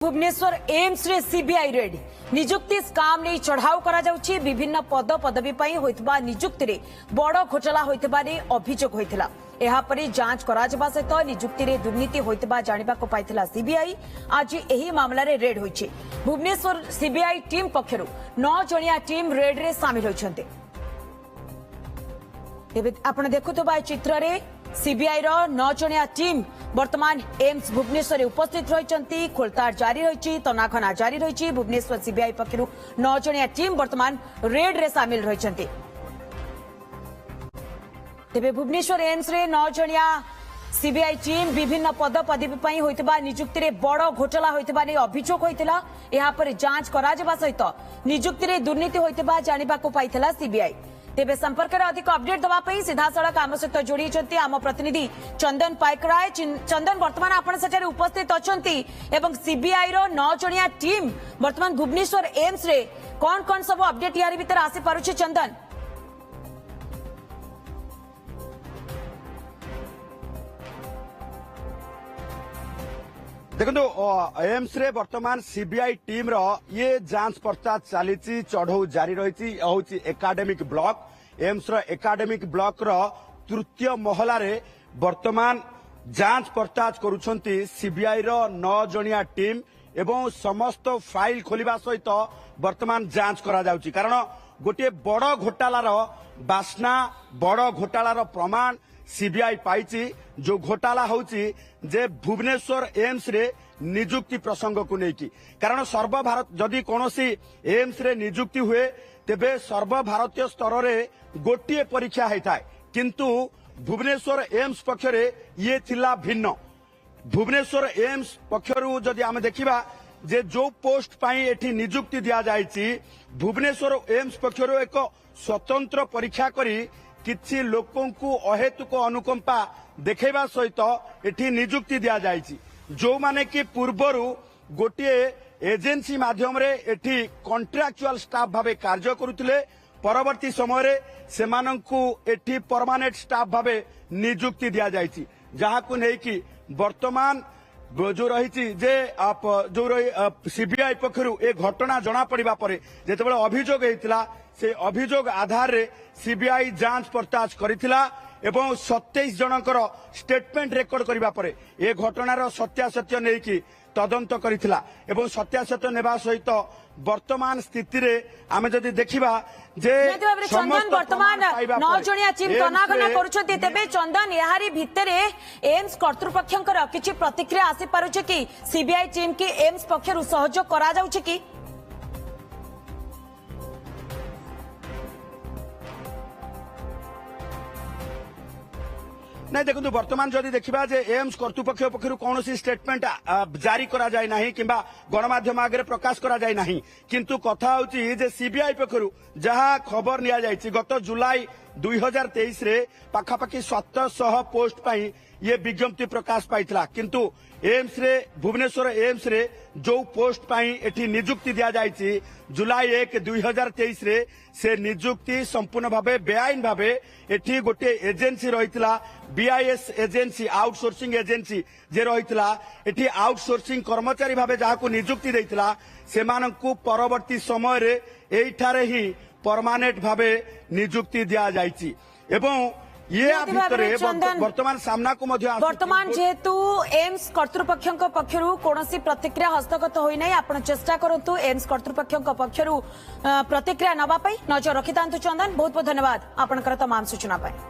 Bhubaneswar AIIMS रे CBI red निजुक्ति scam नहीं चढ़ाऊ करा जाउछि। विभिन्न पद पदवी पई होइतबा निजुक्ति रे बड़ घोटाला होइतबा रे अभियोग होइतला। एहा परि जांच करा जबा सहित निजुक्ति रे दुर्नीति होइतबा जानिबा को पाइतला सीबीआई। आज एही मामला रे रेड होइछि। भुवनेश्वर सीबीआई टीम पक्षरु 9 जणिया टीम रेड रे शामिल होइछन्ते। तेबे आपण देखुतबा चित्र रे सीबीआई रो 9 जणिया टीम वर्तमान एम्स भुवनेश्वर उपस्थित रही। खोलताड़ जारी रही, तनाखना जारी रही। भुवनेश्वर सीबीआई पक्षरु 9 जणिया टीम वर्तमान रेड रे शामिल रही। तेबे भुवनेश्वर एम्स रे 9 जणिया सीबीआई टीम विभिन्न पद पदवी पई होइतबा निजुक्ति रे बड़ घोटाला होइतबा ने अभियोग होइतला। एहा पर जांच करा जबा सहित निजुक्ति रे दुर्नीति होइतबा जानिबा को पाइतला सीबीआई। तेबे संपर्क में अधिक अपडेट दवा सीधा सड़क आम सहित जोड़ी आम प्रतिनिधि चंदन पाइकराय। चंदन वर्तमान आपण सेठारे उपस्थित अछंती एवं सीबीआई रो 9 जणिया टीम वर्तमान भुवनेश्वर एम्स रे कौन कौन सब अपडेट यारी भीतर आसी पारुछि चंदन? देखो एम्स रे वर्तमान सीबीआई टीम रो ये जांच पड़ताल चली चढ़ऊ जारी रही। हूँ एकाडेमिक ब्लॉक एम्स रो एकाडेमिक ब्लॉक रो तृतीय महला रे वर्तमान जांच पड़ताल करुछंती सीबीआई रो 9 जणिया टीम एवं समस्त फाइल खोलिबा सहित वर्तमान जांच करा जाउची। कारण गोटे बड़ घोटालार बासना बड़ घोटालार प्रमाण सीबीआई पाइची। जो घोटाला होची जे भुवनेश्वर एम्स रे निजुक्ति प्रसंग को लेकी। कारण सर्वभारत जदि कोनोसी एम्स रे निजुक्ति हुए तेबे सर्वभारतीय स्तर रे गोटिए परीक्षा होइताय, किंतु भुवनेश्वर एम्स पक्षरे ये थिला भिन्न। भुवनेश्वर एम्स पक्षरु जदि आमे देखिबा जे जो पोस्ट पाई एठी निजुक्ति दिया जायछि, भुवनेश्वर एम्स पक्षरु एक स्वतंत्र परीक्षा करी किछि लोकों को अहेतुक अनुकंपा देखा सहित एठी निजुक्ति दिया जायछि। जो माने कि पूर्वरु गोटे एजेंसी माध्यम रे एठी कॉन्ट्रैक्चुअल स्टाफ भावे कार्य करुथिले, परवर्ती समय रे सेमानंकु एठी परमानेंट स्टाफ भावे निजुक्ति दिया जायछि। जहा को नै कि वर्तमान जो रही जे आप जो सीबीआई पक्षरु ए घटना जना पड़िबा परे जेतेबेले अभियोग हेतिला से अभियोग आधार रे सीबीआई जांच पड़ताल करिथिला एवं 27 जनकर स्टेटमेंट रेकर्ड करिबा परे ए घटनार सत्यासत्य नै कि तदंत करिथिला एवं सत्यासत्य नेबा सहित वर्तमान स्थिति रे आमे जदि देखिबा जे चंदन वर्तमान 9 जणिया टीम तनाघना करूछथि। तेबे चंदन याहारी भितरे एम्स कर्तृपक्षंकर किछि प्रतिक्रिया आसी पारुछि कि सीबीआई टीम की एम्स पक्षरु सहयोग करा जाउछि कि? नहीं देखो वर्तमान जदि देखा जे एम्स कर्तृपक्ष पक्षर कौन स्टेटमेंट जारी करा जाए नहीं किंबा गणमाध्यम आगे प्रकाश करा जाए नहीं, किंतु कथा होची जे सीबीआई पक्षर जहाँ खबर निया जायछि गत जुलाई 2023 रे पाखापाखि 700 पोस्ट पाई ये विज्ञप्ति प्रकाश पाइथिला, किंतु एम्स रे भुवनेश्वर एम्स रे जो पोस्ट पाई एठी निजुक्ति दिया जायछि जुलाई 1 2023 रे से निजुक्ति संपूर्ण भावे बेआईन भावे एठी गोटे एजेंसी रहितला बीआईएस एजेंसी आउटसोर्सिंग एजेंसी जे रहितला एठी आउटसोर्सिंग कर्मचारी भावे जाहाको निजुक्ति देइतला सेमानंकु परवर्ती समय रे एठारे ही परमानेंट भावे निजुक्ति दिया जायछि। एवं ये वर्तमान सामना को वर्तमान जेहेतु एम्स कर्तृपक्षों पक्षरु कोनोसी प्रतिक्रिया हस्तगत होई नै, आपण चेष्टा करंतु एम्स कर्तृपक्षों पक्षरु प्रतिक्रिया नबा पई नजर रखितांतु। चंदन बहुत बहुत धन्यवाद आपनकर तमाम सूचना पाई।